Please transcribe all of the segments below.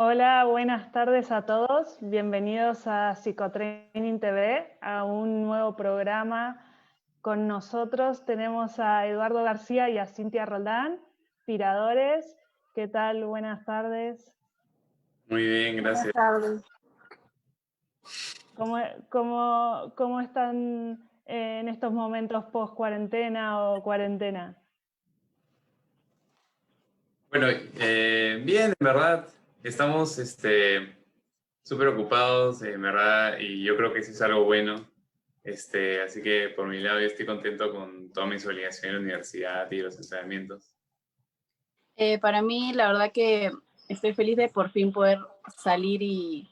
Hola, buenas tardes a todos. Bienvenidos a Psicotraining TV, a un nuevo programa. Con nosotros tenemos a Eduardo García y a Cintia Roldán, tiradores. ¿Qué tal? Buenas tardes. Muy bien, Buenas gracias. tardes. ¿Cómo están en estos momentos post-cuarentena o cuarentena? Bueno, bien, en verdad, estamos súper ocupados, en verdad, y yo creo que eso es algo bueno. Así que por mi lado yo estoy contento con todas mis obligaciones en la universidad y los entrenamientos. Para mí, la verdad que estoy feliz de por fin poder salir y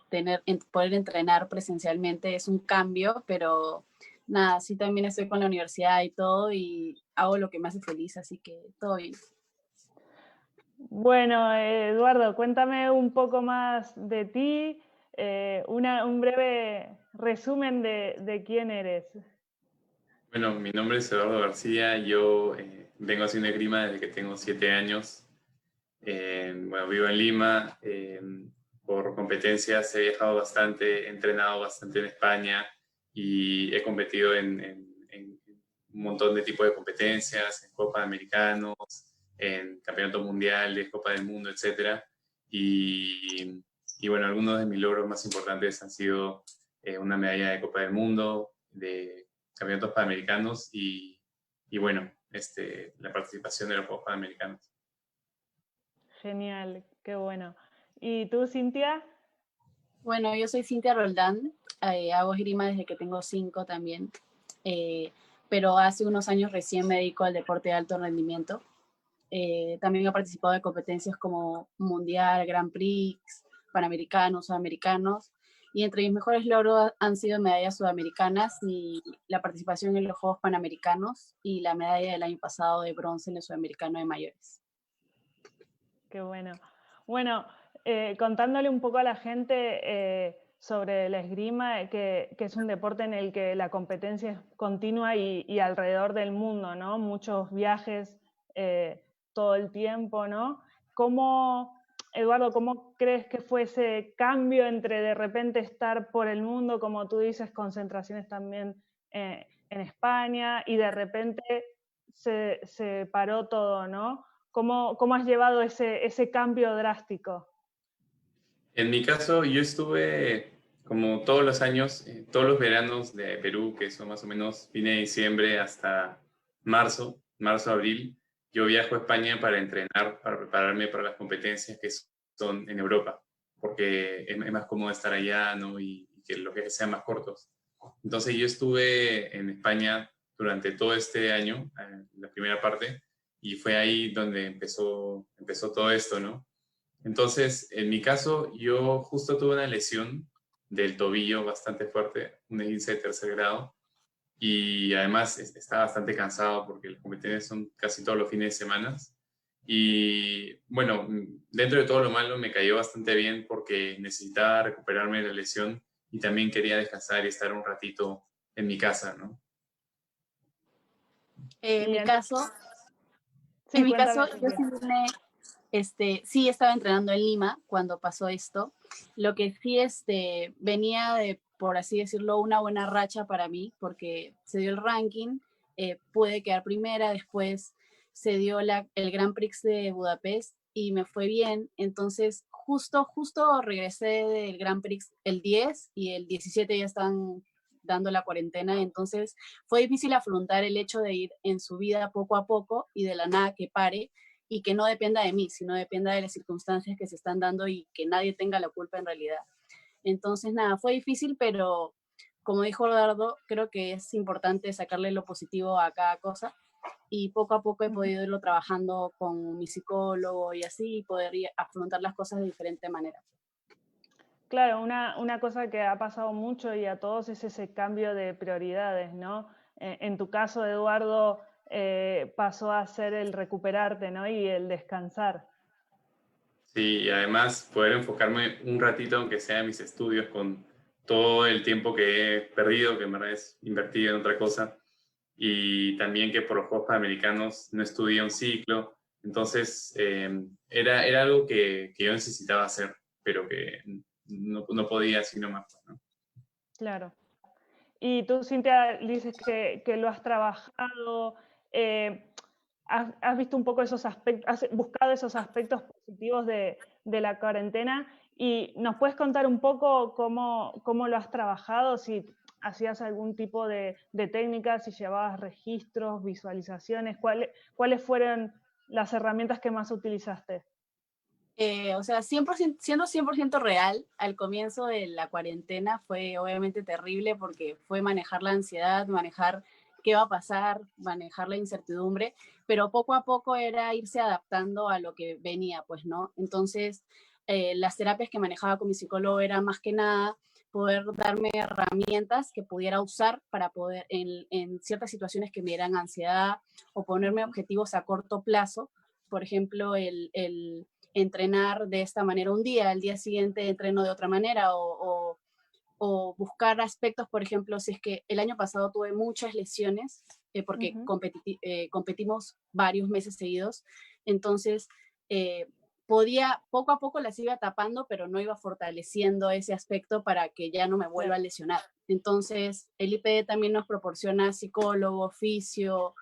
poder entrenar presencialmente. Es un cambio, pero nada, sí también estoy con la universidad y todo y hago lo que me hace feliz, así que todo bien. Bueno, Eduardo, cuéntame un poco más de ti, un breve resumen de quién eres. Bueno, mi nombre es Eduardo García, yo vengo haciendo esgrima desde que tengo 7 años. Bueno, vivo en Lima. Por competencias he viajado bastante, he entrenado bastante en España y he competido en un montón de tipos de competencias, en Copa Americanos, en Campeonato Mundial, de Copa del Mundo, etc. Y bueno, algunos de mis logros más importantes han sido una medalla de Copa del Mundo, de Campeonatos Panamericanos y bueno, la participación de los Juegos Panamericanos. Genial, qué bueno. ¿Y tú, Cintia? Bueno, yo soy Cintia Roldán, hago esgrima desde que tengo 5 también, pero hace unos años recién me dedico al deporte de alto rendimiento. También he participado de competencias como Mundial, Grand Prix, Panamericanos, Sudamericanos, y entre mis mejores logros han sido medallas sudamericanas y la participación en los Juegos Panamericanos y la medalla del año pasado de bronce en el Sudamericano de mayores. Qué bueno. Bueno, contándole un poco a la gente sobre la esgrima, que es un deporte en el que la competencia es continua y alrededor del mundo, ¿no? Muchos viajes todo el tiempo, ¿no? Eduardo, cómo crees que fue ese cambio entre de repente estar por el mundo, como tú dices, concentraciones también en España, y de repente se paró todo, ¿no? ¿Cómo has llevado ese cambio drástico? En mi caso, yo estuve como todos los años, todos los veranos de Perú, que son más o menos fin de diciembre hasta abril, yo viajo a España para entrenar, para prepararme para las competencias que son en Europa, porque es más cómodo estar allá, ¿no? Y que los viajes sean más cortos. Entonces yo estuve en España durante todo este año, la primera parte, y fue ahí donde empezó todo esto, ¿no? Entonces, en mi caso, yo justo tuve una lesión del tobillo bastante fuerte, un esguince de tercer grado, y además estaba bastante cansado porque las competencias son casi todos los fines de semana. Y bueno, dentro de todo lo malo me cayó bastante bien porque necesitaba recuperarme de la lesión y también quería descansar y estar un ratito en mi casa, ¿no? En Y mi en- caso, sí, yo cuéntame, sí Cintia. sí estaba entrenando en Lima cuando pasó esto. Lo que sí venía de, por así decirlo, una buena racha para mí, porque se dio el ranking, pude quedar primera, después se dio el Grand Prix de Budapest y me fue bien. Entonces, justo regresé del Grand Prix el 10 y el 17 ya están dando la cuarentena, entonces fue difícil afrontar el hecho de ir en su vida poco a poco y de la nada que pare y que no dependa de mí, sino dependa de las circunstancias que se están dando y que nadie tenga la culpa en realidad. Entonces, nada, fue difícil, pero como dijo Dardo, creo que es importante sacarle lo positivo a cada cosa y poco a poco he podido irlo trabajando con mi psicólogo y así poder afrontar las cosas de diferente manera. Claro, una cosa que ha pasado mucho y a todos es ese cambio de prioridades, ¿no? En tu caso, Eduardo, pasó a ser el recuperarte, ¿no? Y el descansar. Sí, y además poder enfocarme un ratito, aunque sea en mis estudios, con todo el tiempo que he perdido, que en verdad es invertido en otra cosa, y también que por los Juegos Panamericanos no estudié un ciclo, entonces era algo que yo necesitaba hacer, pero que no podía así nomás, ¿no? Claro. Y tú, Cintia, dices que lo has trabajado, has visto un poco esos aspectos, has buscado esos aspectos positivos de la cuarentena y nos puedes contar un poco cómo lo has trabajado, si hacías algún tipo de técnica, si llevabas registros, visualizaciones, cuáles fueron las herramientas que más utilizaste. O sea, 100%, siendo 100% real, al comienzo de la cuarentena fue obviamente terrible porque fue manejar la ansiedad, manejar qué va a pasar, manejar la incertidumbre, pero poco a poco era irse adaptando a lo que venía, pues, ¿no? Entonces, las terapias que manejaba con mi psicólogo era más que nada poder darme herramientas que pudiera usar para poder, en ciertas situaciones que me dieran ansiedad o ponerme objetivos a corto plazo, por ejemplo, el entrenar de esta manera un día, al día siguiente entreno de otra manera o buscar aspectos, por ejemplo, si es que el año pasado tuve muchas lesiones porque competimos varios meses seguidos, entonces podía, poco a poco las iba tapando, pero no iba fortaleciendo ese aspecto para que ya no me vuelva a lesionar. Entonces, el IPD también nos proporciona psicólogo, fisio,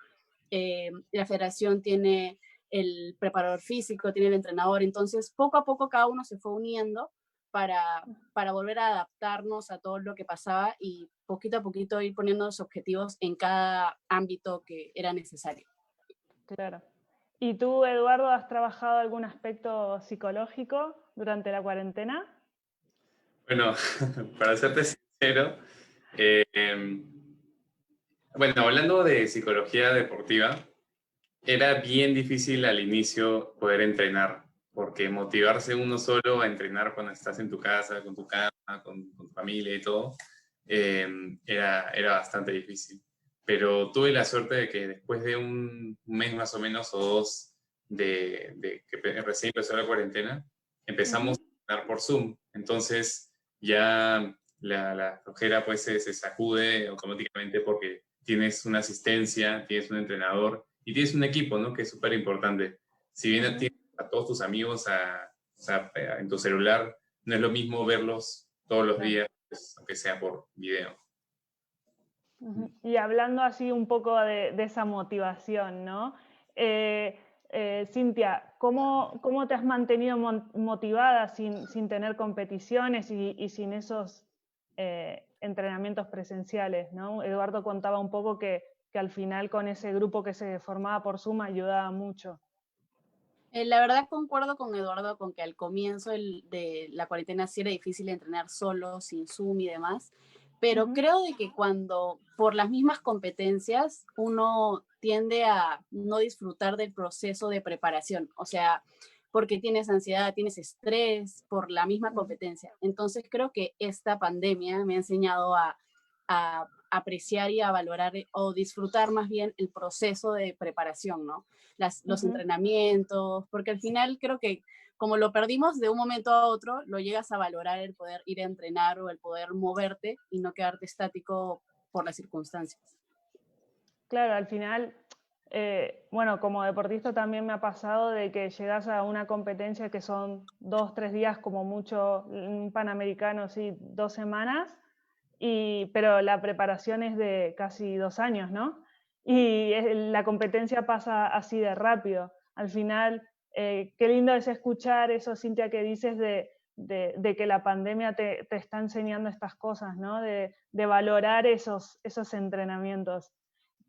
la federación tiene el preparador físico, tiene el entrenador, entonces poco a poco cada uno se fue uniendo para volver a adaptarnos a todo lo que pasaba y poquito a poquito ir poniendo los objetivos en cada ámbito que era necesario. Claro. ¿Y tú, Eduardo, has trabajado algún aspecto psicológico durante la cuarentena? Bueno, para serte sincero, bueno, hablando de psicología deportiva, era bien difícil al inicio poder entrenar, porque motivarse uno solo a entrenar cuando estás en tu casa, con tu cama, con tu familia y todo, era bastante difícil. Pero tuve la suerte de que después de un mes más o menos o dos de que recién empezó la cuarentena, empezamos a entrenar por Zoom. Entonces ya la flojera pues se sacude automáticamente porque tienes una asistencia, tienes un entrenador y tienes un equipo, ¿no? Que es súper importante. Si bien tienes a todos tus amigos en tu celular, no es lo mismo verlos todos los días, pues, aunque sea por video. Y hablando así un poco de esa motivación, ¿no? Cintia, ¿cómo te has mantenido motivada sin tener competiciones y sin esos entrenamientos presenciales, ¿no? Eduardo contaba un poco que al final con ese grupo que se formaba por Zoom ayudaba mucho. La verdad concuerdo con Eduardo con que al comienzo de la cuarentena sí era difícil entrenar solo, sin Zoom y demás, pero creo de que cuando por las mismas competencias uno tiende a no disfrutar del proceso de preparación, o sea, porque tienes ansiedad, tienes estrés por la misma competencia. Entonces creo que esta pandemia me ha enseñado a apreciar y a valorar o disfrutar más bien el proceso de preparación, ¿no? Los entrenamientos, porque al final creo que como lo perdimos de un momento a otro, lo llegas a valorar el poder ir a entrenar o el poder moverte y no quedarte estático por las circunstancias. Claro, al final, bueno, como deportista también me ha pasado de que llegas a una competencia que son 2, 3 días como mucho, un Panamericano, sí, 2 semanas, pero la preparación es de casi 2 años, ¿no? Y la competencia pasa así de rápido. Al final, qué lindo es escuchar eso, Cintia, que dices de que la pandemia te está enseñando estas cosas, ¿no? De valorar esos entrenamientos.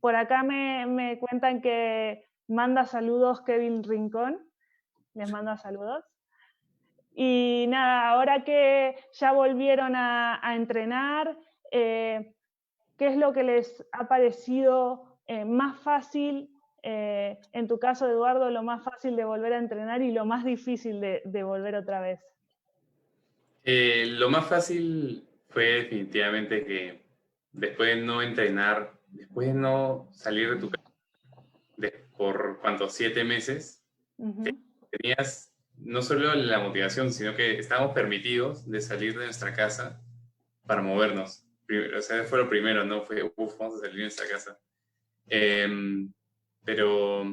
Por acá me cuentan que manda saludos Kevin Rincón, les manda saludos. Y nada, ahora que ya volvieron a entrenar, ¿qué es lo que les ha parecido más fácil, en tu caso, Eduardo, lo más fácil de volver a entrenar y lo más difícil de volver otra vez? Lo más fácil fue definitivamente que después de no entrenar, después de no salir de tu casa por cuántos 7 meses, tenías no solo la motivación, sino que estábamos permitidos de salir de nuestra casa para movernos. O sea, fue lo primero, ¿no? Fue, vamos a salir de nuestra casa. Pero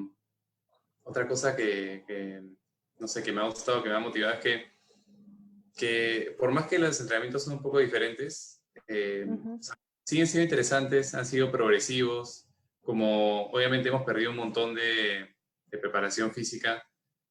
otra cosa no sé, que me ha gustado, que me ha motivado es que que por más que los entrenamientos son un poco diferentes, Ujú, siguen siendo interesantes, han sido progresivos, como obviamente hemos perdido un montón de preparación física,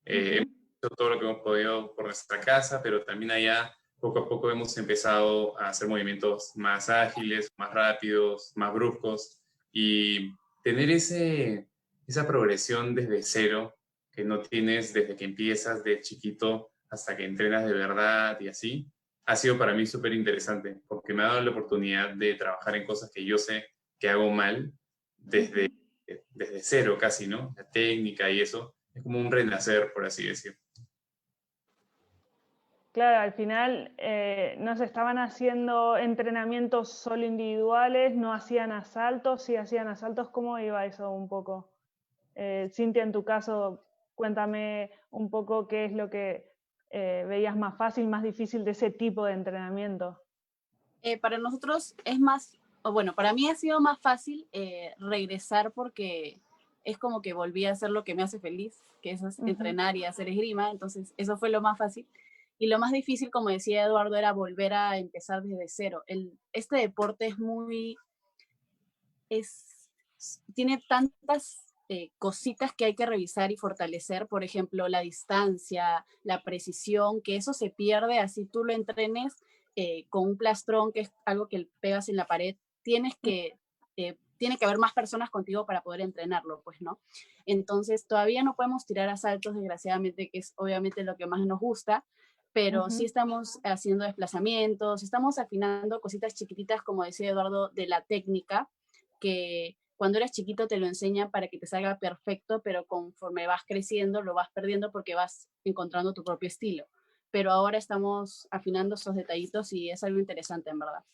hemos ujú. hecho todo lo que hemos podido por nuestra casa, pero también allá poco a poco hemos empezado a hacer movimientos más ágiles, más rápidos, más bruscos, y tener esa progresión desde cero que no tienes desde que empiezas de chiquito hasta que entrenas de verdad y así, ha sido para mí súper interesante porque me ha dado la oportunidad de trabajar en cosas que yo sé que hago mal desde, Ujú. desde cero casi, ¿no? La técnica y eso es como un renacer, por así decirlo. Claro, al final no se estaban haciendo entrenamientos solo individuales, no hacían asaltos, sí hacían asaltos, ¿cómo iba eso un poco? Cintia, en tu caso, cuéntame un poco qué es lo que veías más fácil, más difícil de ese tipo de entrenamiento. Para nosotros es más, o bueno, para mí ha sido más fácil regresar porque es como que volví a hacer lo que me hace feliz, que es Ujú, entrenar y hacer esgrima, entonces eso fue lo más fácil. Y lo más difícil, como decía Eduardo, era volver a empezar desde cero. Este deporte es muy, es, tiene tantas cositas que hay que revisar y fortalecer, por ejemplo, la distancia, la precisión, que eso se pierde así tú lo entrenes con un plastrón, que es algo que pegas en la pared, tiene que haber más personas contigo para poder entrenarlo, pues, ¿no? Entonces, todavía no podemos tirar asaltos, desgraciadamente, que es obviamente lo que más nos gusta, pero sí ujú. estamos haciendo desplazamientos, estamos afinando cositas chiquititas, como decía Eduardo, de la técnica, que cuando eres chiquito te lo enseñan para que te salga perfecto, pero conforme vas creciendo lo vas perdiendo porque vas encontrando tu propio estilo. Pero ahora estamos afinando esos detallitos y es algo interesante, en verdad.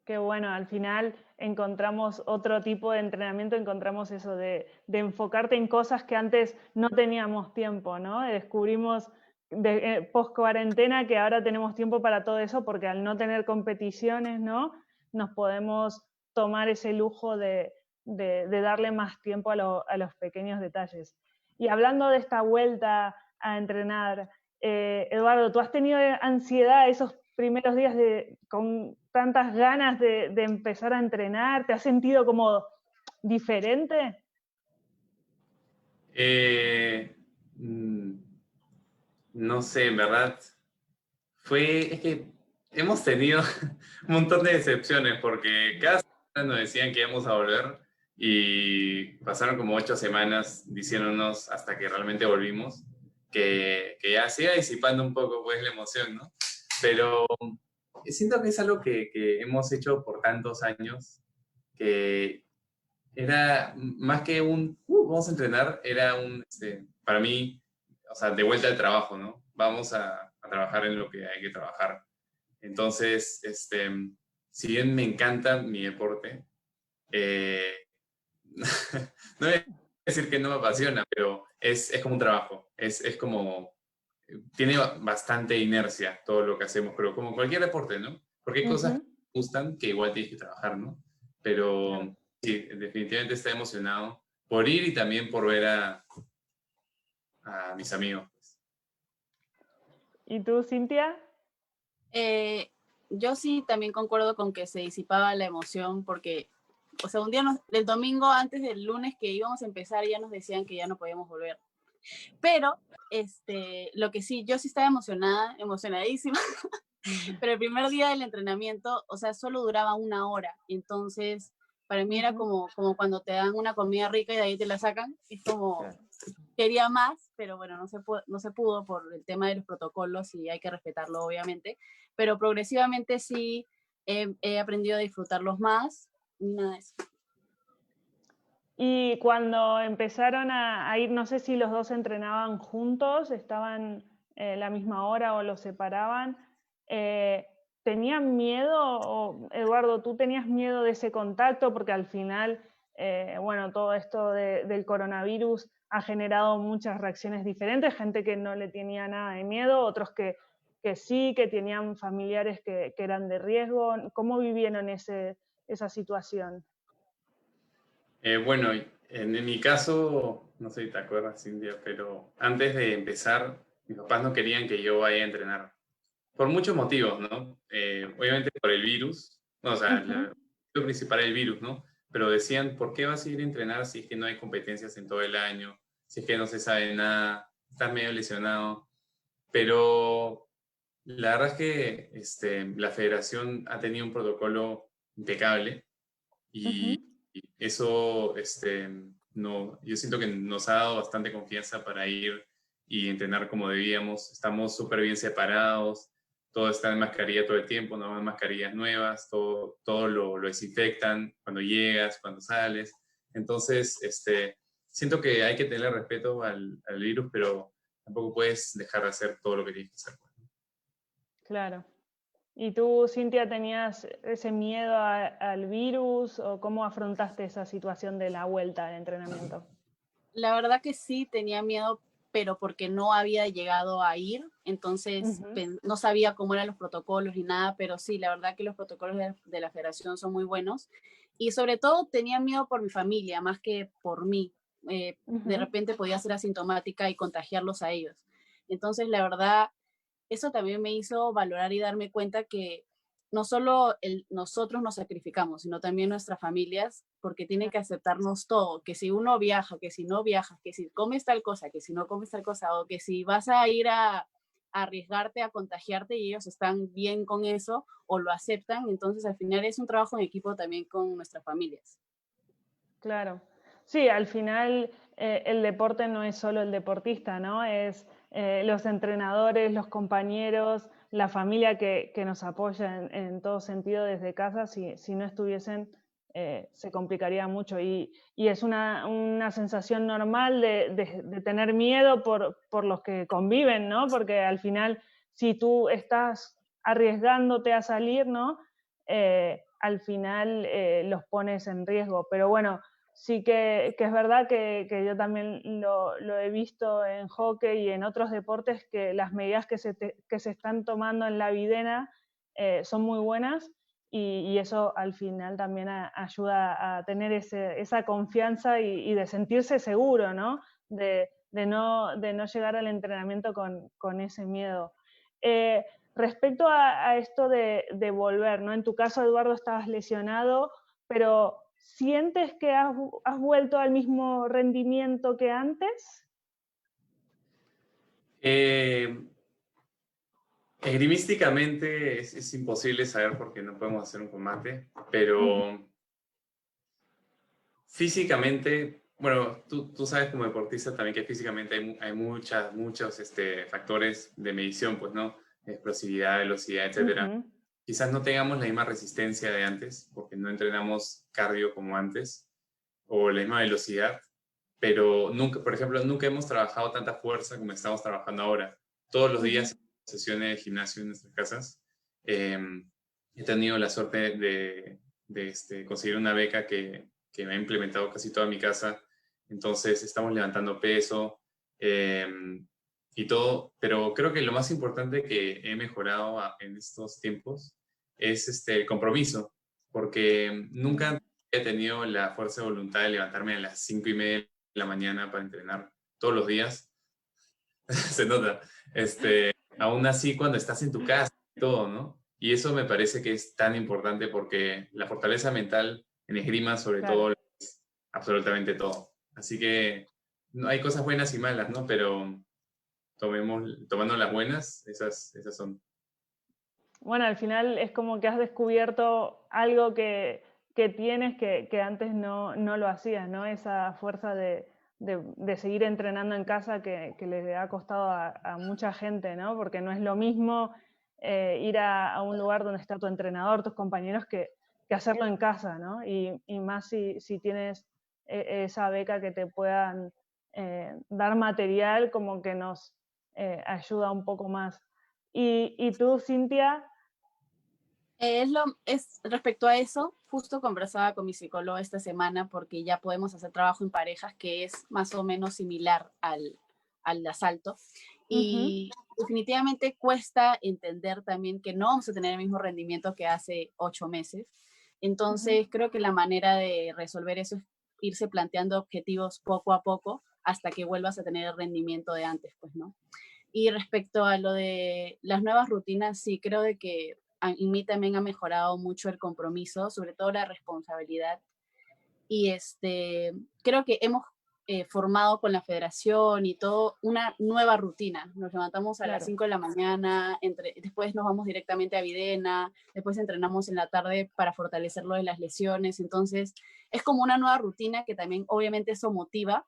Qué bueno, al final encontramos otro tipo de entrenamiento, encontramos eso de enfocarte en cosas que antes no teníamos tiempo, ¿no? Descubrimos post cuarentena que ahora tenemos tiempo para todo eso porque al no tener competiciones, ¿no? Nos podemos tomar ese lujo de darle más tiempo a los pequeños detalles. Y hablando de esta vuelta a entrenar, Eduardo, ¿tú has tenido ansiedad esos primeros días con tantas ganas de empezar a entrenar? ¿Te has sentido como diferente? Eh, mm, no sé, en verdad, es que hemos tenido un montón de decepciones porque cada semana nos decían que íbamos a volver y pasaron como 8 semanas diciéndonos hasta que realmente volvimos que ya se iba disipando un poco pues la emoción, ¿no? Pero siento que es algo que hemos hecho por tantos años que era más que vamos a entrenar, era para mí, o sea, de vuelta al trabajo, ¿no? Vamos a trabajar en lo que hay que trabajar. Entonces, si bien me encanta mi deporte, eh, no voy a decir que no me apasiona, pero es como un trabajo, es como, tiene bastante inercia todo lo que hacemos, pero como cualquier deporte, ¿no? Porque hay cosas que Ujú, me gustan que igual tienes que trabajar, ¿no? Pero claro. sí, definitivamente está emocionado por ir y también por ver a mis amigos. ¿Y tú, Cintia? Eh, yo sí también concuerdo con que se disipaba la emoción porque, o sea, un día, el domingo antes del lunes que íbamos a empezar ya nos decían que ya no podíamos volver. Pero, lo que sí, yo sí estaba emocionada, emocionadísima, pero el primer día del entrenamiento, o sea, solo duraba 1 hora. Entonces, para mí era Ujú, como cuando te dan una comida rica y de ahí te la sacan. Es como, claro. quería más, pero bueno, no se pudo por el tema de los protocolos y hay que respetarlo, obviamente. Pero progresivamente sí he aprendido a disfrutarlos más. Y nada de eso. Y cuando empezaron a ir, no sé si los dos entrenaban juntos, estaban la misma hora o los separaban, eh, ¿tenían miedo? O, Eduardo, ¿tú tenías miedo de ese contacto? Porque al final, bueno, todo esto del coronavirus ha generado muchas reacciones diferentes, gente que no le tenía nada de miedo, otros que sí, que tenían familiares que eran de riesgo. ¿Cómo vivieron esa situación? Bueno, en mi caso, no sé si te acuerdas, Cintia, pero antes de empezar, mis papás no querían que yo vaya a entrenar. por muchos motivos, ¿no? Obviamente por el virus, no, o sea, Ujú. lo principal es el virus, ¿no? Pero decían, ¿por qué vas a ir a entrenar si es que no hay competencias en todo el año? Si es que no se sabe nada, estás medio lesionado. Pero la verdad es que la federación ha tenido un protocolo impecable y, Ujú. y eso, no, yo siento que nos ha dado bastante confianza para ir y entrenar como debíamos. Estamos súper bien separados, todo está en mascarilla todo el tiempo, no hay mascarillas nuevas, todo lo desinfectan cuando llegas, cuando sales. Entonces, siento que hay que tener respeto al virus, pero tampoco puedes dejar de hacer todo lo que tienes que hacer. Claro. ¿Y tú, Cintia, tenías ese miedo al virus o cómo afrontaste esa situación de la vuelta al entrenamiento? La verdad que sí tenía miedo, pero porque no había llegado a ir, entonces Ujú. no sabía cómo eran los protocolos ni nada, pero sí, la verdad que los protocolos de la federación son muy buenos. Y sobre todo tenía miedo por mi familia, más que por mí. De Ujú. repente podía ser asintomática y contagiarlos a ellos. Entonces, la verdad, eso también me hizo valorar y darme cuenta que no solo nosotros nos sacrificamos, sino también nuestras familias, porque tienen que aceptarnos todo, que si uno viaja, que si no viajas, que si comes tal cosa, que si no comes tal cosa, o que si vas a ir a arriesgarte a contagiarte y ellos están bien con eso o lo aceptan, entonces al final es un trabajo en equipo también con nuestras familias. Claro. Sí, al final el deporte no es solo el deportista, ¿no? Es los entrenadores, los compañeros, la familia que nos apoya en todo sentido desde casa. Si no estuviesen, se complicaría mucho. Y es una sensación normal de tener miedo por los que conviven, ¿no? Porque al final, si tú estás arriesgándote a salir, ¿no? Al final los pones en riesgo. Pero bueno, sí que es verdad que yo también lo he visto en hockey y en otros deportes, que las medidas que se están tomando en la videna son muy buenas y eso al final también ayuda a tener esa confianza y de sentirse seguro, ¿no? De no llegar al entrenamiento con ese miedo. Eh, Respecto a esto de volver, ¿no? En tu caso, Eduardo, estabas lesionado, pero ¿sientes que has vuelto al mismo rendimiento que antes? Eh, Esgrimísticamente es imposible saber porque no podemos hacer un combate, Ujú. pero físicamente, bueno, tú sabes como deportista también que físicamente hay muchos factores de medición, pues, ¿no? Explosividad, velocidad, etcétera. Ujú. Quizás no tengamos la misma resistencia de antes porque no entrenamos cardio como antes o la misma velocidad, pero nunca, por ejemplo, nunca hemos trabajado tanta fuerza como estamos trabajando ahora. Todos los días Ujú. sesiones de gimnasio en nuestras casas. Eh, He tenido la suerte de conseguir una beca que me ha implementado casi toda mi casa. Entonces estamos levantando peso eh, y todo, pero creo que lo más importante que he mejorado en estos tiempos es el compromiso, porque nunca he tenido la fuerza de voluntad de levantarme a las 5:30 de la mañana para entrenar todos los días. Se nota. Aún así, cuando estás en tu casa y todo, ¿no? Y eso me parece que es tan importante porque la fortaleza mental en esgrima, sobre Claro. todo, es absolutamente todo. Así que no, hay cosas buenas y malas, ¿no? Pero tomando las buenas, esas son. Bueno, al final es como que has descubierto algo que tienes que antes no lo hacías, ¿no? Esa fuerza de seguir entrenando en casa que le ha costado a mucha gente, ¿no? Porque no es lo mismo ir a un lugar donde está tu entrenador, tus compañeros, que hacerlo en casa, ¿no? Y más si tienes esa beca que te puedan dar material, como que nos ayuda un poco más. Y tú, Cintia. Es respecto a eso, justo conversaba con mi psicólogo esta semana porque ya podemos hacer trabajo en parejas que es más o menos similar al asalto. Ujú. Y definitivamente cuesta entender también que no vamos a tener el mismo rendimiento que hace 8 meses. Ujú. Entonces, creo que la manera de resolver eso es irse planteando objetivos poco a poco hasta que vuelvas a tener el rendimiento de antes, pues, ¿no? Y respecto a lo de las nuevas rutinas, sí, creo de que en mí también ha mejorado mucho el compromiso, sobre todo la responsabilidad. Y creo que hemos formado con la federación y todo una nueva rutina. Nos levantamos a las Claro. 5 de la mañana, después nos vamos directamente a Videna, después entrenamos en la tarde para fortalecer lo de las lesiones. Entonces, es como una nueva rutina que también obviamente eso motiva.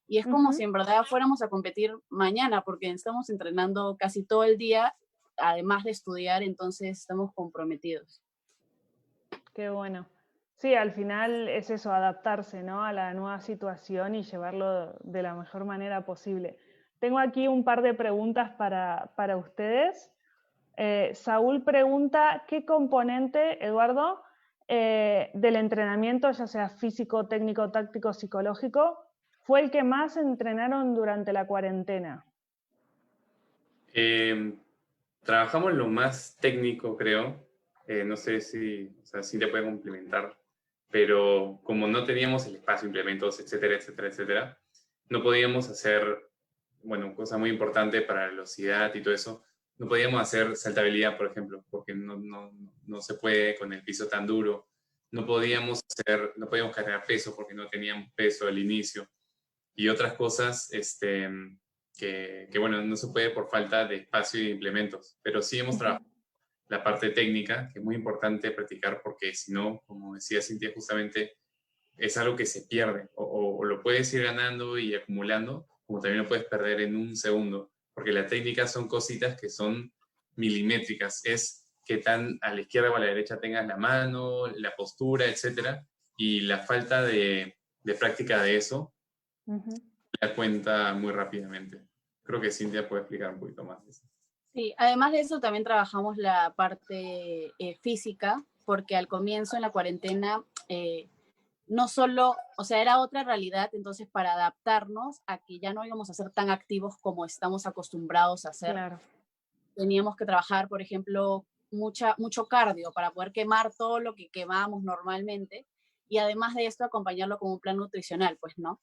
Y es como si en verdad fuéramos a competir mañana, porque estamos entrenando casi todo el día, además de estudiar, entonces estamos comprometidos. Qué bueno. Sí, al final es eso, adaptarse, ¿no?, a la nueva situación y llevarlo de la mejor manera posible. Tengo aquí un par de preguntas para ustedes. Saúl pregunta, ¿qué componente, Eduardo, del entrenamiento, ya sea físico, técnico, táctico, psicológico, fue el que más entrenaron durante la cuarentena? Trabajamos lo más técnico, creo. No sé si, o sea, si te puede complementar, pero como no teníamos el espacio, implementos, etcétera, etcétera, etcétera, no podíamos hacer, bueno, cosa muy importante para la velocidad y todo eso, no podíamos hacer saltabilidad, por ejemplo, porque no se puede con el piso tan duro. No podíamos cargar peso porque no teníamos peso al inicio. Y otras cosas, bueno, no se puede por falta de espacio y de implementos, pero sí hemos trabajado la parte técnica, que es muy importante practicar porque si no, como decía Cintia, justamente es algo que se pierde o lo puedes ir ganando y acumulando, como también lo puedes perder en un segundo, porque la técnica son cositas que son milimétricas, es qué tan a la izquierda o a la derecha tengas la mano, la postura, etcétera, y la falta de práctica de eso da cuenta muy rápidamente. Creo que Cintia puede explicar un poquito más de eso. Sí, además de eso también trabajamos la parte física, porque al comienzo en la cuarentena no solo, o sea, era otra realidad, entonces para adaptarnos a que ya no íbamos a ser tan activos como estamos acostumbrados a hacer, Claro. teníamos que trabajar, por ejemplo, mucho cardio para poder quemar todo lo que quemábamos normalmente y además de esto acompañarlo con un plan nutricional, pues, ¿no?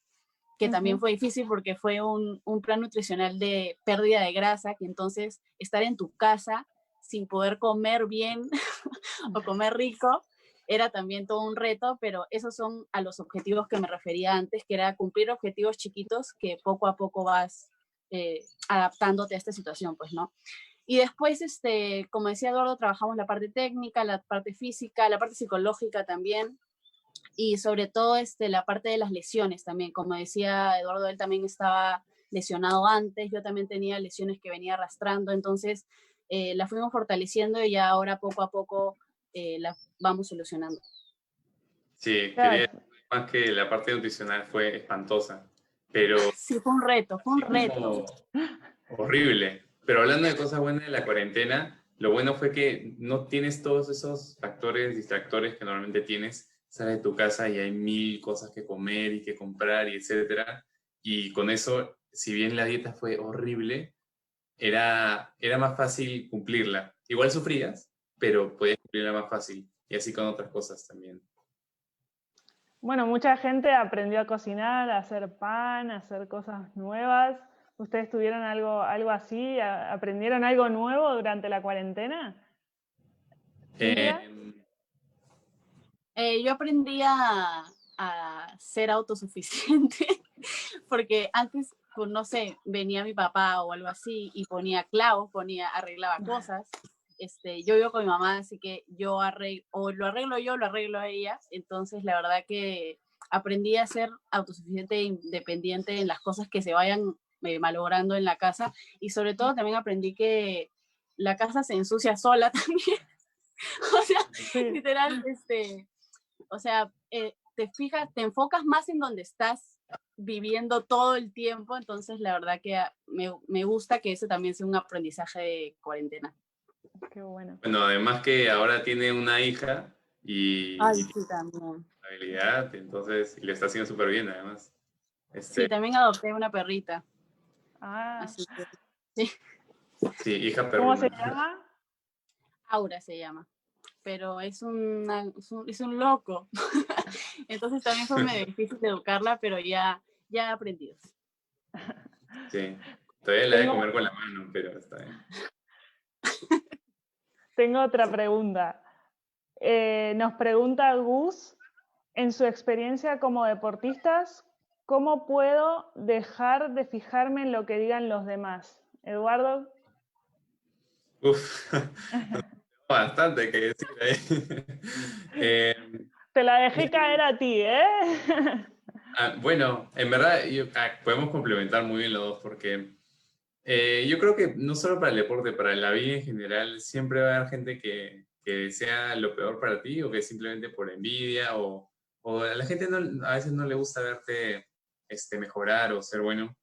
Que también fue difícil porque fue un plan nutricional de pérdida de grasa, que entonces estar en tu casa sin poder comer bien o comer rico era también todo un reto, pero esos son a los objetivos que me refería antes, que era cumplir objetivos chiquitos que poco a poco vas adaptándote a esta situación, pues, ¿no? Y después, como decía Eduardo, trabajamos la parte técnica, la parte física, la parte psicológica también, y sobre todo la parte de las lesiones también. Como decía Eduardo, él también estaba lesionado antes, yo también tenía lesiones que venía arrastrando, entonces la fuimos fortaleciendo y ya ahora poco a poco la vamos solucionando. Sí, Claro. quería decir más que la parte nutricional fue espantosa, pero Sí, fue un reto, fue un reto. horrible. Pero hablando de cosas buenas de la cuarentena, lo bueno fue que no tienes todos esos factores distractores que normalmente tienes. Sales de tu casa y hay mil cosas que comer y que comprar y etcétera. Y con eso, si bien la dieta fue horrible, era más fácil cumplirla. Igual sufrías, pero podías cumplirla más fácil. Y así con otras cosas también. Bueno, mucha gente aprendió a cocinar, a hacer pan, a hacer cosas nuevas. ¿Ustedes tuvieron algo así? ¿Aprendieron algo nuevo durante la cuarentena? Yo aprendí a ser autosuficiente porque antes, pues, no sé, venía mi papá o algo así y ponía clavos, arreglaba cosas. Yo vivo con mi mamá, así que o lo arreglo yo, lo arreglo ella. Entonces, la verdad que aprendí a ser autosuficiente e independiente en las cosas que se vayan malogrando en la casa. Y sobre todo también aprendí que la casa se ensucia sola también. O sea, Sí. literal, o sea, te enfocas más en donde estás viviendo todo el tiempo, entonces la verdad que me gusta que ese también sea un aprendizaje de cuarentena. Qué bueno. Bueno, además que ahora tiene una hija y Sí, también. habilidad, entonces, y le está haciendo súper bien además. Sí, también adopté una perrita. Ah. Así que, sí. Sí, hija ¿Cómo se perruna. llama? Aura se llama, pero es un loco. Entonces también fue medio difícil de educarla, pero ya he aprendido. Sí. Todavía la de Tengo, comer con la mano, pero está bien. tengo otra pregunta. Nos pregunta Gus, en su experiencia como deportistas, ¿cómo puedo dejar de fijarme en lo que digan los demás? Eduardo. Uf, bastante que decir ahí. Eh, Te la dejé caer a ti, ¿eh? bueno, en verdad podemos complementar muy bien los dos porque yo creo que no solo para el deporte, para la vida en general, siempre va a haber gente que desea lo peor para ti o que simplemente por envidia o a la gente a veces no le gusta verte mejorar o ser bueno.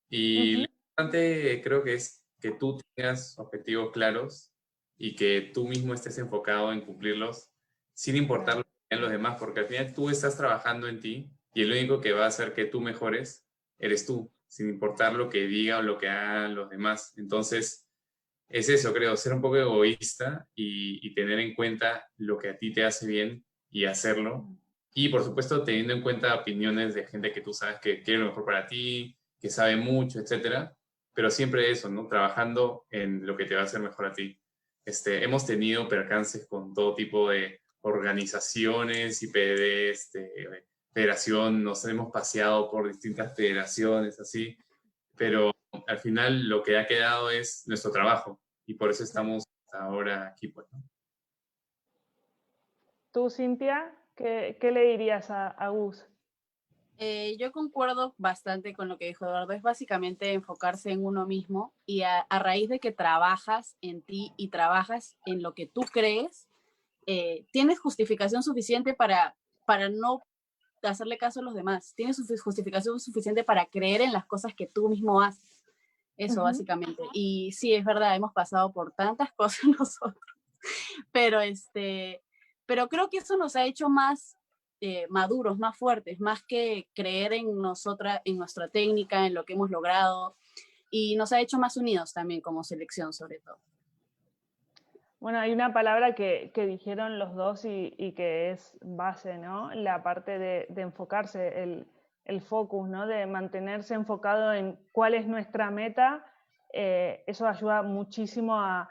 Y lo Ujú. importante creo que es que tú tengas objetivos claros y que tú mismo estés enfocado en cumplirlos sin importar lo Claro. que digan los demás, porque al final tú estás trabajando en ti y el único que va a hacer que tú mejores eres tú, sin importar lo que diga o lo que hagan los demás. Entonces, es eso, creo, ser un poco egoísta y tener en cuenta lo que a ti te hace bien y hacerlo. Y por supuesto, teniendo en cuenta opiniones de gente que tú sabes que quiere lo mejor para ti, que sabe mucho, etcétera. Pero siempre eso, ¿no? Trabajando en lo que te va a hacer mejor a ti. Hemos tenido percances con todo tipo de organizaciones, IPD, federación, nos hemos paseado por distintas federaciones, así, pero al final lo que ha quedado es nuestro trabajo y por eso Claro. estamos ahora aquí, pues, ¿no? Tú, Cintia, ¿qué le dirías a Gus? Yo concuerdo bastante con lo que dijo Eduardo. Es básicamente enfocarse en uno mismo y a raíz de que trabajas en ti y trabajas en lo que tú crees, tienes justificación suficiente para no hacerle caso a los demás. Tienes justificación suficiente para creer en las cosas que tú mismo haces. Eso Ujú. básicamente. Y sí, es verdad, hemos pasado por tantas cosas nosotros, pero pero creo que eso nos ha hecho más maduros, más fuertes, más que creer en en nuestra técnica, en lo que hemos logrado, y nos ha hecho más unidos también como selección, sobre todo. Bueno, hay una palabra que dijeron los dos y que es base, ¿no? La parte de enfocarse, el focus, ¿no? De mantenerse enfocado en cuál es nuestra meta. Eso ayuda muchísimo a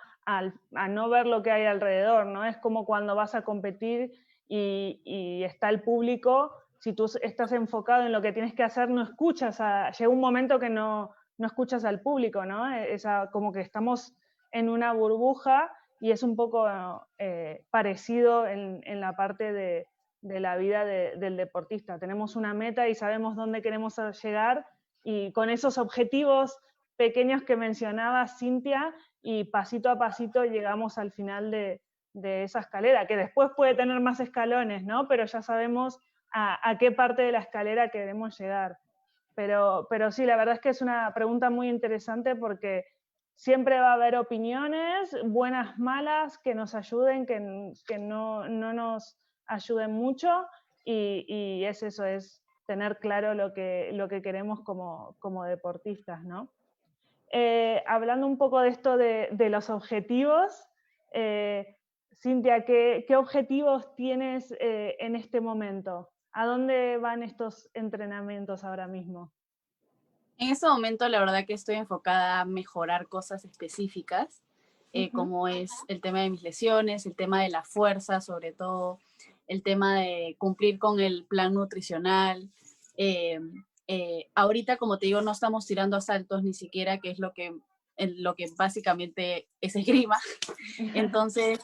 no ver lo que hay alrededor, ¿no? Es como cuando vas a competir y está el público. Si tú estás enfocado en lo que tienes que hacer, no escuchas, llega un momento que no escuchas al público, ¿no? Como que estamos en una burbuja y es un poco parecido en la parte de la vida del deportista. Tenemos una meta y sabemos dónde queremos llegar y con esos objetivos pequeños que mencionaba Cintia y pasito a pasito llegamos al final de esa escalera, que después puede tener más escalones, ¿no? Pero ya sabemos a qué parte de la escalera queremos llegar. Pero sí, la verdad es que es una pregunta muy interesante porque siempre va a haber opiniones, buenas, malas, que nos ayuden, que no nos ayuden mucho y es eso, es tener claro lo que queremos como deportistas, ¿no? Hablando un poco de esto de los objetivos, Cintia, ¿qué objetivos tienes en este momento? ¿A dónde van estos entrenamientos ahora mismo? En este momento, la verdad que estoy enfocada a mejorar cosas específicas, Ujú. como es el tema de mis lesiones, el tema de la fuerza, sobre todo, el tema de cumplir con el plan nutricional. Eh, Ahorita, como te digo, no estamos tirando a saltos ni siquiera, que es lo que básicamente es esgrima. Entonces,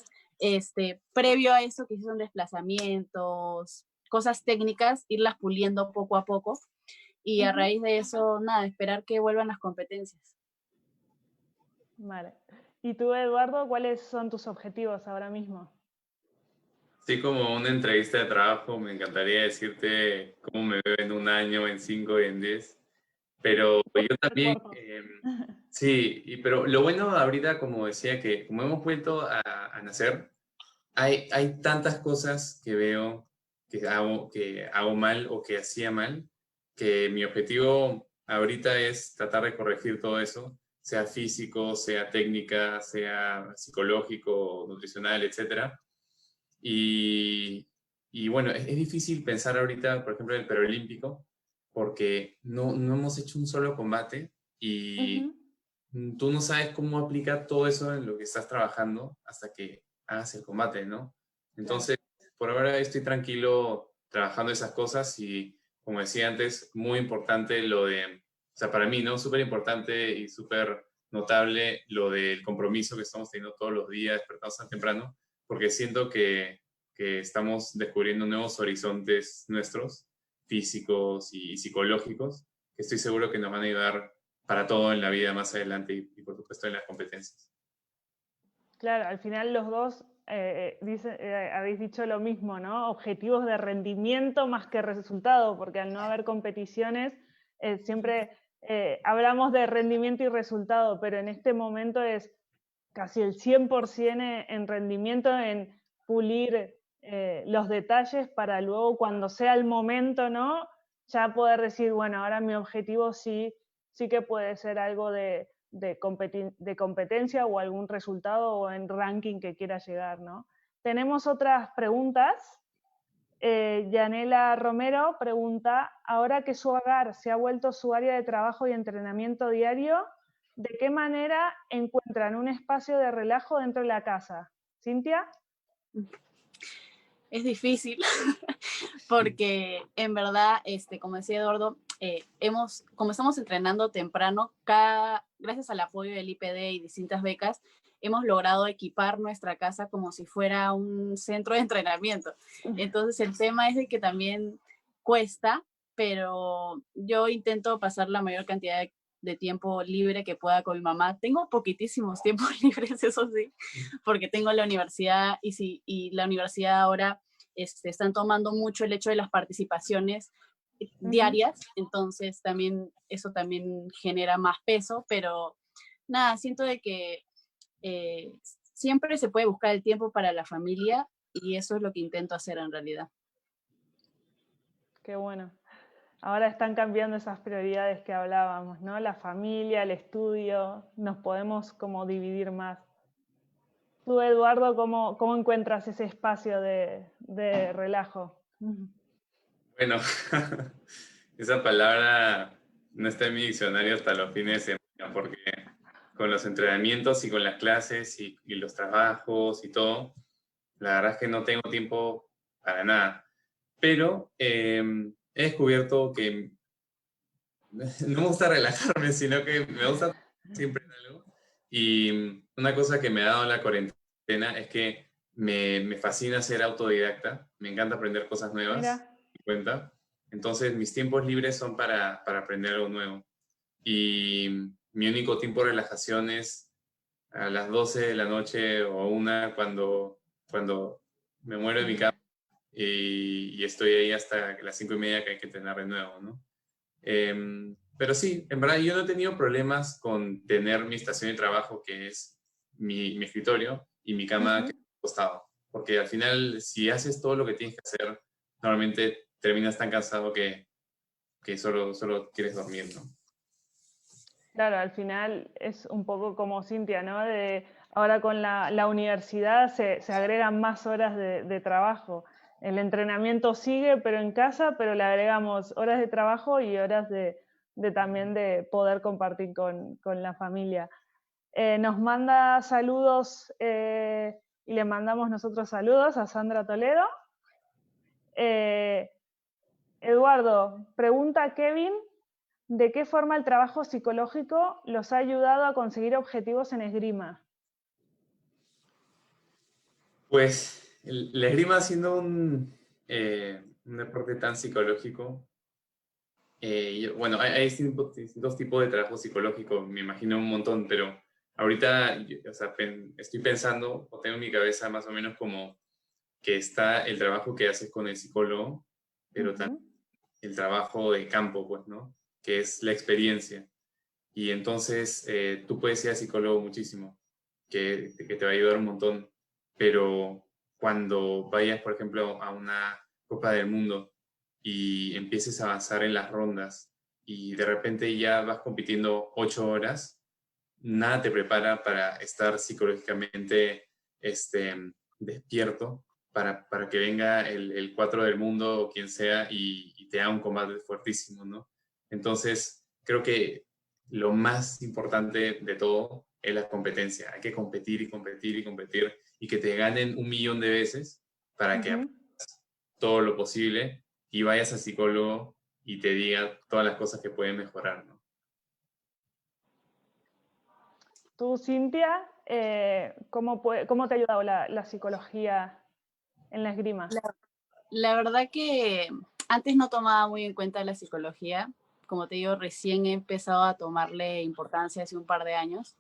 previo a eso, que son desplazamientos, cosas técnicas, irlas puliendo poco a poco y a Ujú. raíz de eso, nada, esperar que vuelvan las competencias. Vale. ¿Y tú, Eduardo, cuáles son tus objetivos ahora mismo? Sí, como una entrevista de trabajo, me encantaría decirte cómo me veo en un año, en 5, en 10, pero Puede yo ser también, corto. sí, pero lo bueno ahorita, como decía, que como hemos vuelto a nacer, hay tantas cosas que veo que hago mal o que hacía mal, que mi objetivo ahorita es tratar de corregir todo eso, sea físico, sea técnica, sea psicológico, nutricional, etcétera. Y, y bueno, es difícil pensar ahorita, por ejemplo, en el preolímpico, porque no hemos hecho un solo combate y Ujú. tú no sabes cómo aplicar todo eso en lo que estás trabajando hasta que hagas el combate, ¿no? Entonces, por ahora estoy tranquilo trabajando esas cosas y, como decía antes, muy importante lo de, o sea, para mí, ¿no? Súper importante y súper notable lo del compromiso que estamos teniendo todos los días, despertamos tan temprano, porque siento que estamos descubriendo nuevos horizontes nuestros, físicos y psicológicos, que estoy seguro que nos van a ayudar para todo en la vida más adelante y por supuesto en las competencias. Claro, al final los dos habéis dicho lo mismo, ¿no? Objetivos de rendimiento más que resultado, porque al no haber competiciones, siempre hablamos de rendimiento y resultado, pero en este momento es casi el 100% en rendimiento, en pulir los detalles para luego cuando sea el momento, ¿no? Ya poder decir, bueno, ahora mi objetivo sí que puede ser algo de competencia o algún resultado o en ranking que quiera llegar, ¿no? Tenemos otras preguntas. Yanela Romero pregunta, ahora que su hogar se ha vuelto su área de trabajo y entrenamiento diario, ¿de qué manera encuentran un espacio de relajo dentro de la casa? ¿Cintia? Es difícil porque en verdad, como decía Eduardo, como estamos entrenando temprano, gracias al apoyo del IPD y distintas becas, hemos logrado equipar nuestra casa como si fuera un centro de entrenamiento. Entonces el tema es de que también cuesta, pero yo intento pasar la mayor cantidad de tiempo libre que pueda con mi mamá. Tengo poquitísimos tiempos libres, eso sí, porque tengo la universidad y la universidad ahora están tomando mucho el hecho de las participaciones diarias, entonces también eso también genera más peso, pero nada, siento de que siempre se puede buscar el tiempo para la familia y eso es lo que intento hacer en realidad. Qué bueno. Ahora están cambiando esas prioridades que hablábamos, ¿no? La familia, el estudio, nos podemos como dividir más. Tú, Eduardo, ¿cómo encuentras ese espacio de relajo? Bueno, esa palabra no está en mi diccionario hasta los fines de semana, porque con los entrenamientos y con las clases y los trabajos y todo, la verdad es que no tengo tiempo para nada. Pero he descubierto que no me gusta relajarme, sino que me gusta siempre en algo. Y una cosa que me ha dado la cuarentena es que me fascina ser autodidacta, me encanta aprender cosas nuevas, Mira. me cuenta. Entonces mis tiempos libres son para aprender algo nuevo. Y mi único tiempo de relajación es a las 12 de la noche o una cuando me muero en mi cama y estoy ahí hasta las 5:30 que hay que tener de nuevo, ¿no? Pero sí, en verdad yo no he tenido problemas con tener mi estación de trabajo, que es mi escritorio, y mi cama que está al costado. Porque al final, si haces todo lo que tienes que hacer, normalmente terminas tan cansado que solo quieres dormir, ¿no? Claro, al final es un poco como Cintia, ¿no? Ahora con la universidad se agregan más horas de trabajo. El entrenamiento sigue, pero en casa, pero le agregamos horas de trabajo y horas también de poder compartir con la familia. Nos manda saludos y le mandamos nosotros saludos a Sandra Toledo. Eduardo, pregunta a Kevin, ¿de qué forma el trabajo psicológico los ha ayudado a conseguir objetivos en esgrima? Pues la esgrima, siendo un deporte tan psicológico, bueno, hay distintos tipos de trabajo psicológico, me imagino un montón, pero ahorita o sea, estoy pensando o tengo en mi cabeza más o menos como que está el trabajo que haces con el psicólogo, pero también el trabajo de campo, pues, ¿no? Que es la experiencia. Y entonces tú puedes ir al psicólogo muchísimo, que te va a ayudar un montón, pero cuando vayas, por ejemplo, a una Copa del Mundo y empieces a avanzar en las rondas y de repente ya vas compitiendo 8 horas, nada te prepara para estar psicológicamente despierto para que venga el 4 del mundo o quien sea y te haga un combate fuertísimo, ¿no? Entonces, creo que lo más importante de todo es la competencia. Hay que competir y competir y competir y que te ganen 1.000.000 de veces para que aprendas todo lo posible y vayas al psicólogo y te diga todas las cosas que pueden mejorar, ¿no? Tú, Cintia, ¿cómo te ha ayudado la psicología en la esgrima? La verdad que antes no tomaba muy en cuenta la psicología. Como te digo, recién he empezado a tomarle importancia hace un par de años.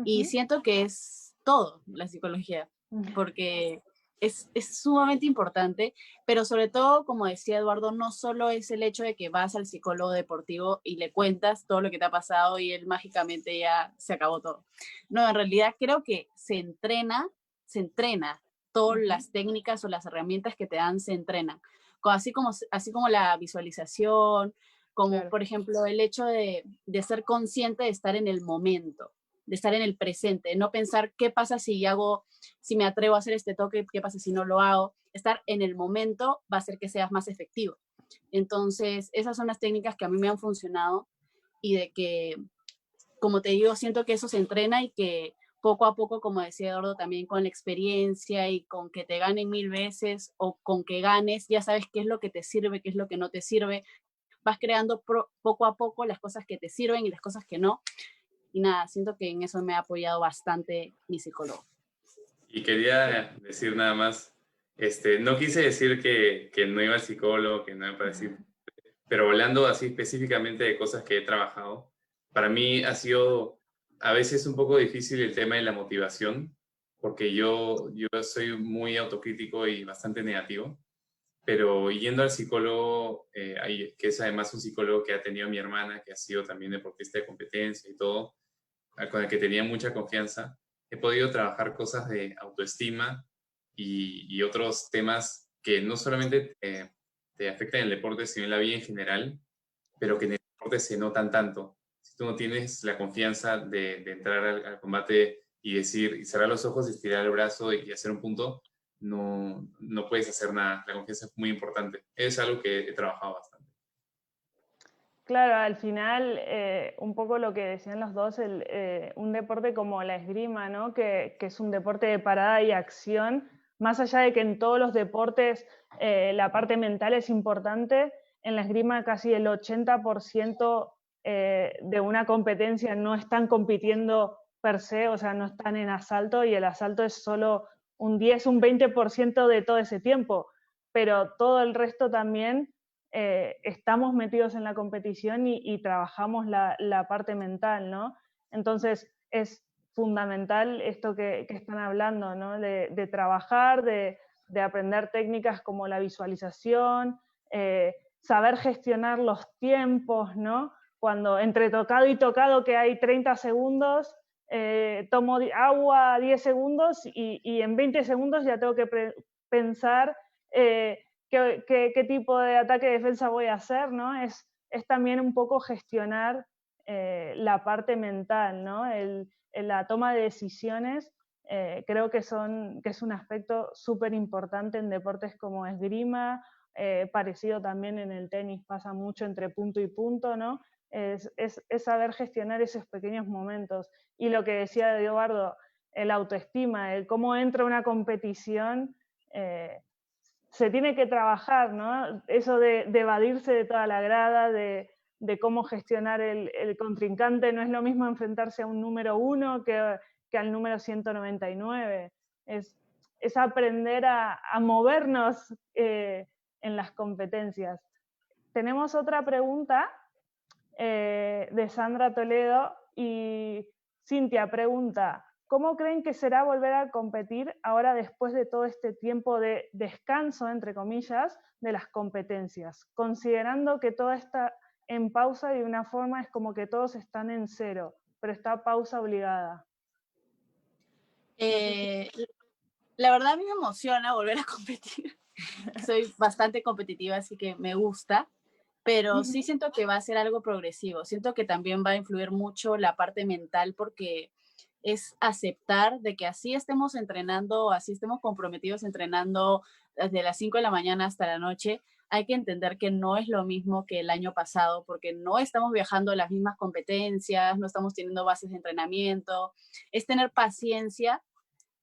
Y siento que es todo la psicología, porque es sumamente importante, pero sobre todo, como decía Eduardo, no solo es el hecho de que vas al psicólogo deportivo y le cuentas todo lo que te ha pasado y él mágicamente ya se acabó todo. No, en realidad creo que se entrena todas las técnicas o las herramientas que te dan se entrenan. Así como la visualización, como Claro. por ejemplo el hecho de ser consciente de estar en el momento, de estar en el presente, no pensar qué pasa si me atrevo a hacer este toque, qué pasa si no lo hago. Estar en el momento va a hacer que seas más efectivo. Entonces, esas son las técnicas que a mí me han funcionado y de que, como te digo, siento que eso se entrena y que poco a poco, como decía Eduardo, también con la experiencia y con que te ganen 1000 veces o con que ganes, ya sabes qué es lo que te sirve, qué es lo que no te sirve. Vas creando poco a poco las cosas que te sirven y las cosas que no. Y nada, siento que en eso me ha apoyado bastante mi psicólogo. Y quería decir nada más, no quise decir que no iba al psicólogo, que no iba para decir, pero hablando así específicamente de cosas que he trabajado, para mí ha sido a veces un poco difícil el tema de la motivación, porque yo soy muy autocrítico y bastante negativo, pero yendo al psicólogo, que es además un psicólogo que ha tenido mi hermana, que ha sido también deportista de competencia y todo, con el que tenía mucha confianza, he podido trabajar cosas de autoestima y otros temas que no solamente te afectan en el deporte, sino en la vida en general, pero que en el deporte se notan tanto. Si tú no tienes la confianza de entrar al combate y decir, y cerrar los ojos, estirar el brazo y hacer un punto, no puedes hacer nada. La confianza es muy importante. Es algo que he trabajado bastante. Claro, al final, un poco lo que decían los dos, un deporte como la esgrima, ¿no? Que es un deporte de parada y acción, más allá de que en todos los deportes la parte mental es importante, en la esgrima casi el 80% de una competencia no están compitiendo per se, o sea, no están en asalto, y el asalto es solo un 10, un 20% de todo ese tiempo, pero todo el resto también estamos metidos en la competición y trabajamos la parte mental, ¿no? Entonces es fundamental esto que están hablando, ¿no? De trabajar, de aprender técnicas como la visualización, saber gestionar los tiempos, ¿no? Cuando entre tocado y tocado que hay 30 segundos, tomo agua 10 segundos y en 20 segundos ya tengo que pensar qué tipo de ataque de defensa voy a hacer, ¿no? Es también un poco gestionar la parte mental, ¿no? La toma de decisiones creo que es un aspecto súper importante en deportes como esgrima, parecido también en el tenis, pasa mucho entre punto y punto, ¿no? Es saber gestionar esos pequeños momentos. Y lo que decía Eduardo, el autoestima, el cómo entra una competición, se tiene que trabajar, ¿no? Eso de evadirse de toda la grada, de cómo gestionar el contrincante, no es lo mismo enfrentarse a un número 1 que al número 199. Es aprender a movernos en las competencias. Tenemos otra pregunta de Sandra Toledo y Cintia pregunta, ¿cómo creen que será volver a competir ahora después de todo este tiempo de descanso, entre comillas, de las competencias? Considerando que todo está en pausa y de una forma es como que todos están en cero, pero está pausa obligada. La verdad a mí me emociona volver a competir. Soy bastante competitiva, así que me gusta, pero sí siento que va a ser algo progresivo. Siento que también va a influir mucho la parte mental porque es aceptar de que así estemos entrenando, así estemos comprometidos entrenando desde las 5 de la mañana hasta la noche, hay que entender que no es lo mismo que el año pasado, porque no estamos viajando a las mismas competencias, no estamos teniendo bases de entrenamiento. Es tener paciencia,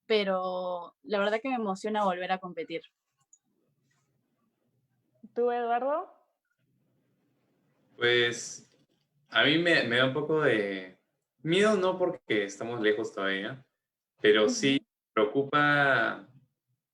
pero la verdad que me emociona volver a competir. ¿Tú, Eduardo? Pues a mí me da un poco de miedo, no porque estamos lejos todavía, pero sí preocupa,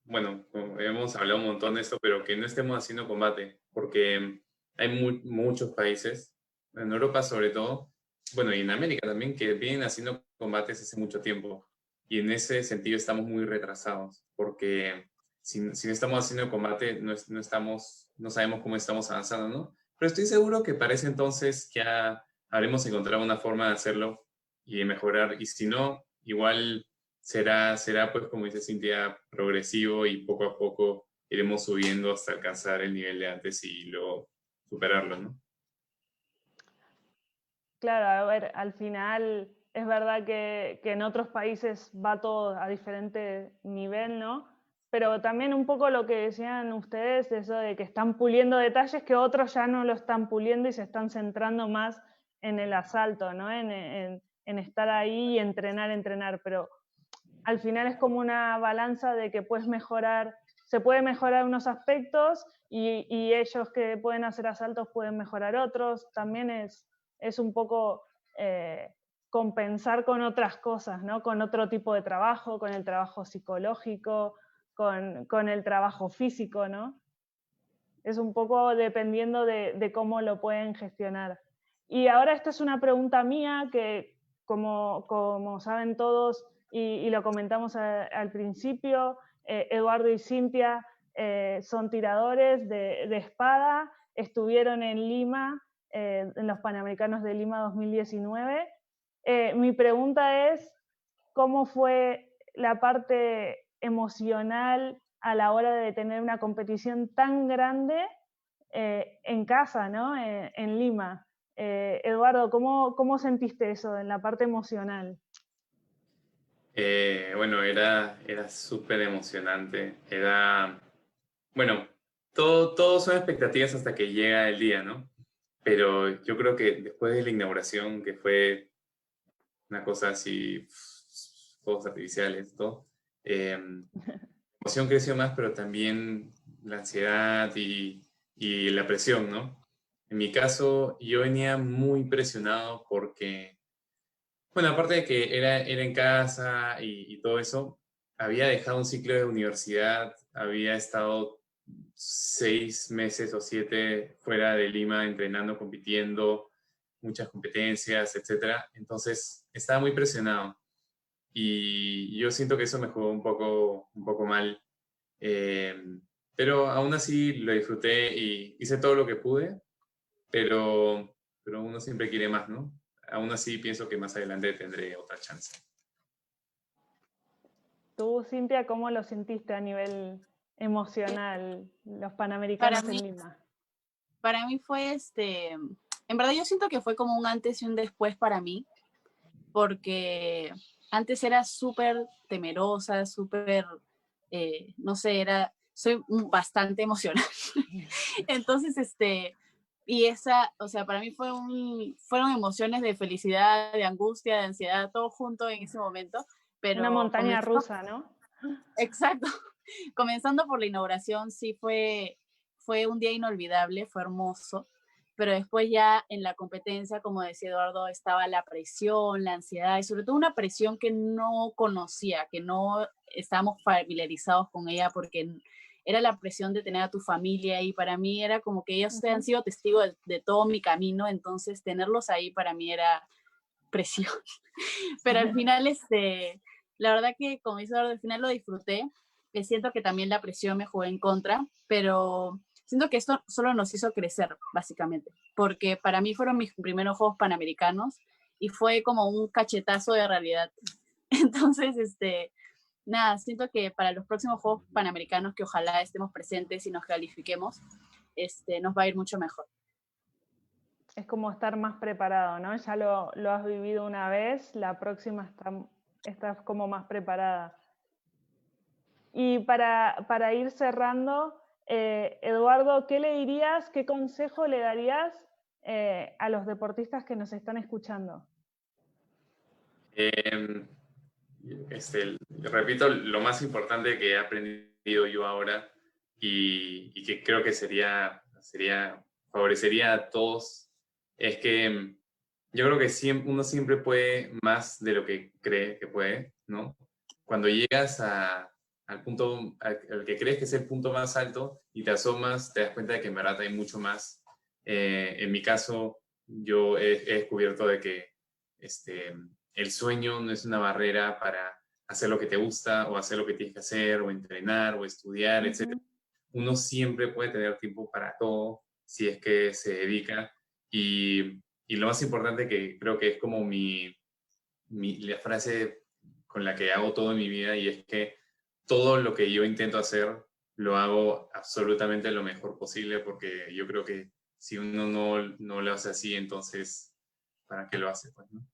bueno, como hemos hablado un montón de esto, pero que no estemos haciendo combate, porque hay muchos países, en Europa sobre todo, bueno, y en América también, que vienen haciendo combates hace mucho tiempo. Y en ese sentido estamos muy retrasados, porque si no estamos haciendo combate, no sabemos cómo estamos avanzando, ¿no? Pero estoy seguro que para ese entonces ya habremos encontrado una forma de hacerlo y de mejorar. Y si no, igual será pues como dice Cintia, progresivo y poco a poco iremos subiendo hasta alcanzar el nivel de antes y luego superarlo, ¿no? Claro, a ver, al final es verdad que en otros países va todo a diferente nivel, ¿no? Pero también un poco lo que decían ustedes, eso de que están puliendo detalles que otros ya no lo están puliendo y se están centrando más en el asalto, ¿no? En estar ahí y entrenar. Pero al final es como una balanza de que puedes mejorar, se puede mejorar unos aspectos y ellos que pueden hacer asaltos pueden mejorar otros. También es un poco compensar con otras cosas, ¿no? Con otro tipo de trabajo, con el trabajo psicológico, con el trabajo físico, ¿no? Es un poco dependiendo de cómo lo pueden gestionar. Y ahora esta es una pregunta mía que, como saben todos, y lo comentamos al principio, Eduardo y Cintia son tiradores de espada, estuvieron en Lima, en los Panamericanos de Lima 2019. Mi pregunta es, ¿cómo fue la parte emocional a la hora de tener una competición tan grande en casa, ¿no? En Lima? Eduardo, ¿cómo sentiste eso en la parte emocional? Bueno, era súper emocionante. Bueno, todo son expectativas hasta que llega el día, ¿no? Pero yo creo que después de la inauguración, que fue una cosa así, fuegos artificiales, todo, la emoción creció más, pero también la ansiedad y la presión, ¿no? En mi caso, yo venía muy presionado porque, bueno, aparte de que era en casa y todo eso, había dejado un ciclo de universidad, había estado 6 meses o 7 fuera de Lima entrenando, compitiendo, muchas competencias, etcétera. Entonces, estaba muy presionado y yo siento que eso me jugó un poco mal. Eh, pero aún así lo disfruté y hice todo lo que pude, pero uno siempre quiere más, ¿no? Aún así pienso que más adelante tendré otra chance. Tú, Cintia, ¿cómo lo sentiste a nivel Eh, emocional, los Para Panamericanos mí, en Lima? para mí fue en verdad yo siento que fue como un antes y un después para mí, porque antes era súper temerosa, súper, no sé, soy bastante emocional. Entonces, y esa, o sea, para mí fueron emociones de felicidad, de angustia, de ansiedad, todo junto en ese momento, Una pero montaña rusa, ¿no? exacto, comenzando por la inauguración, sí fue un día inolvidable, fue hermoso, pero después ya en la competencia, como decía Eduardo, estaba la presión, la ansiedad y sobre todo una presión que no conocía, que no estábamos familiarizados con ella porque era la presión de tener a tu familia y para mí era como que ellos han sido testigos de todo mi camino, entonces tenerlos ahí para mí era presión. Pero al final, la verdad que como dice Eduardo, al final lo disfruté. Siento que también la presión me jugó en contra, pero siento que esto solo nos hizo crecer, básicamente, porque para mí fueron mis primeros Juegos Panamericanos y fue como un cachetazo de realidad. Entonces, nada, siento que para los próximos Juegos Panamericanos, que ojalá estemos presentes y nos califiquemos, nos va a ir mucho mejor. Es como estar más preparado, ¿no? Ya lo has vivido una vez, la próxima estás como más preparada. Y para ir cerrando, Eduardo, ¿qué le dirías, qué consejo le darías a los deportistas que nos están escuchando? Eh, repito, lo más importante que he aprendido yo ahora y que creo que favorecería a todos es que yo creo que uno siempre puede más de lo que cree que puede, ¿no? Cuando llegas al punto al que crees que es el punto más alto y te asomas, te das cuenta de que en verdad hay mucho más. En mi caso, yo he descubierto de que el sueño no es una barrera para hacer lo que te gusta o hacer lo que tienes que hacer o entrenar o estudiar, etc. Uno siempre puede tener tiempo para todo si es que se dedica y lo más importante que creo que es como la frase con la que hago todo en mi vida y es que todo lo que yo intento hacer lo hago absolutamente lo mejor posible porque yo creo que si uno no lo hace así, entonces, ¿para qué lo hace? Pues, ¿no?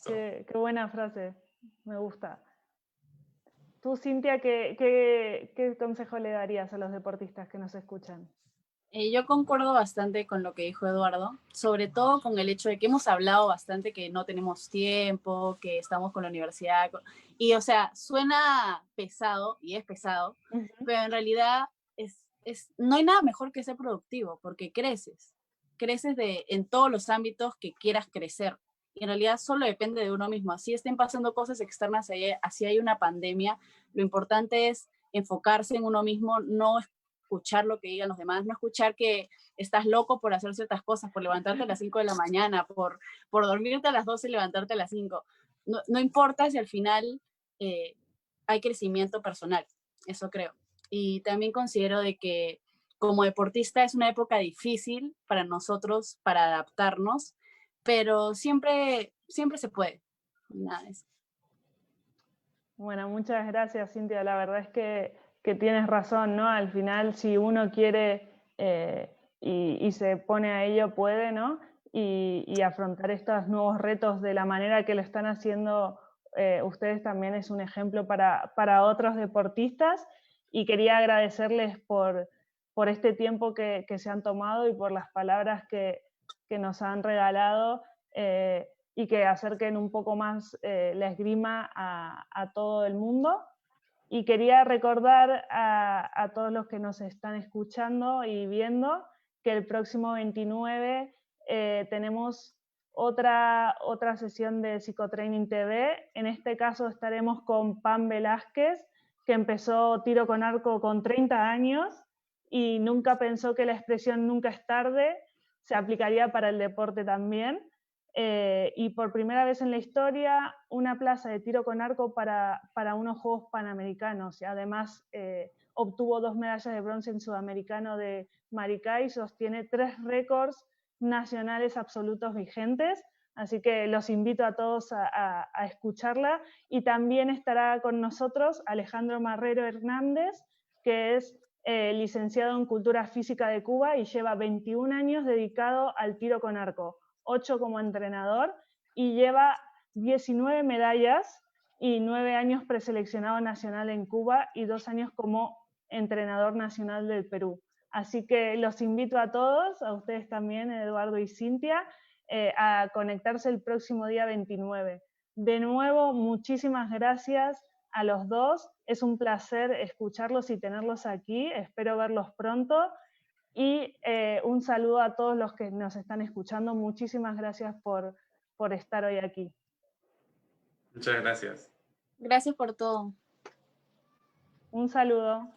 Qué buena frase, me gusta. Tú, Cintia, ¿qué consejo le darías a los deportistas que nos escuchan? Yo concuerdo bastante con lo que dijo Eduardo, sobre todo con el hecho de que hemos hablado bastante que no tenemos tiempo, que estamos con la universidad, y o sea, suena pesado, y es pesado, pero en realidad no hay nada mejor que ser productivo, porque creces en todos los ámbitos que quieras crecer, y en realidad solo depende de uno mismo, así estén pasando cosas externas, así hay una pandemia, lo importante es enfocarse en uno mismo, no escuchar lo que digan los demás, no escuchar que estás loco por hacer ciertas cosas, por levantarte a las 5 de la mañana, por dormirte a las 12 y levantarte a las 5. No importa si al final hay crecimiento personal, eso creo. Y también considero de que como deportista es una época difícil para nosotros, para adaptarnos, pero siempre se puede. Nada de eso. Bueno, muchas gracias, Cintia. La verdad es que tienes razón, ¿no? Al final, si uno quiere y se pone a ello, puede, ¿no? Y afrontar estos nuevos retos de la manera que lo están haciendo ustedes también es un ejemplo para otros deportistas. Y quería agradecerles por este tiempo que se han tomado y por las palabras que nos han regalado. Y que acerquen un poco más la esgrima a todo el mundo. Y quería recordar a todos los que nos están escuchando y viendo que el próximo 29 tenemos otra sesión de Psicotraining TV. En este caso estaremos con Pam Velázquez, que empezó tiro con arco con 30 años y nunca pensó que la expresión nunca es tarde se aplicaría para el deporte también. Y por primera vez en la historia, una plaza de tiro con arco para unos Juegos Panamericanos. Y además obtuvo 2 medallas de bronce en Sudamericano de Maricay, sostiene 3 récords nacionales absolutos vigentes. Así que los invito a todos a escucharla. Y también estará con nosotros Alejandro Marrero Hernández, que es licenciado en Cultura Física de Cuba y lleva 21 años dedicado al tiro con arco. 8 como entrenador y lleva 19 medallas y 9 años preseleccionado nacional en Cuba y 2 años como entrenador nacional del Perú. Así que los invito a todos, a ustedes también, Eduardo y Cintia, a conectarse el próximo día 29. De nuevo, muchísimas gracias a los dos. Es un placer escucharlos y tenerlos aquí. Espero verlos pronto. Y un saludo a todos los que nos están escuchando. Muchísimas gracias por estar hoy aquí. Muchas gracias. Gracias por todo. Un saludo.